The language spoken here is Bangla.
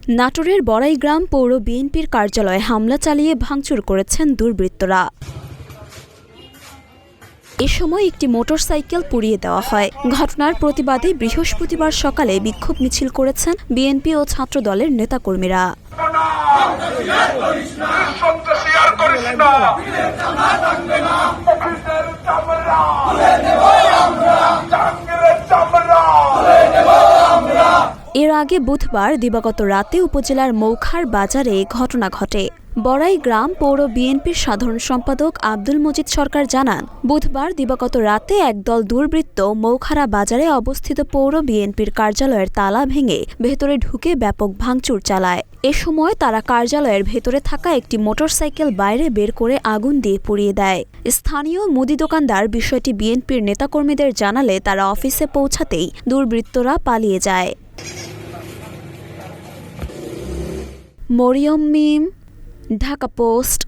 নাটোরের বড়াইগ্রাম পৌর বিএনপির কার্যালয়ে হামলা চালিয়ে ভাঙচুর করেছেন দুর্বৃত্তরা। এ সময় একটি মোটরসাইকেল পুড়িয়ে দেওয়া হয়। ঘটনার প্রতিবাদে বৃহস্পতিবার সকালে বিক্ষোভ মিছিল করেছেন বিএনপি ও ছাত্রদলের নেতাকর্মীরা। এর আগে বুধবার দিবাগত রাতে উপজেলার মৌখার বাজারে ঘটনা ঘটে। বড়াইগ্রাম পৌর বিএনপির সাধারণ সম্পাদক আব্দুল মজিদ সরকার জানান, বুধবার দিবাগত রাতে একদল দুর্বৃত্ত মৌখারা বাজারে অবস্থিত পৌর বিএনপির কার্যালয়ের তালা ভেঙে ভেতরে ঢুকে ব্যাপক ভাঙচুর চালায়। এ সময় তারা কার্যালয়ের ভেতরে থাকা একটি মোটরসাইকেল বাইরে বের করে আগুন দিয়ে পুড়িয়ে দেয়। স্থানীয় মুদি দোকানদার বিষয়টি বিএনপির নেতাকর্মীদের জানালে তারা অফিসে পৌঁছাতেই দুর্বৃত্তরা পালিয়ে যায়। মরিয়ম মিম, ঢাকা পোস্ট।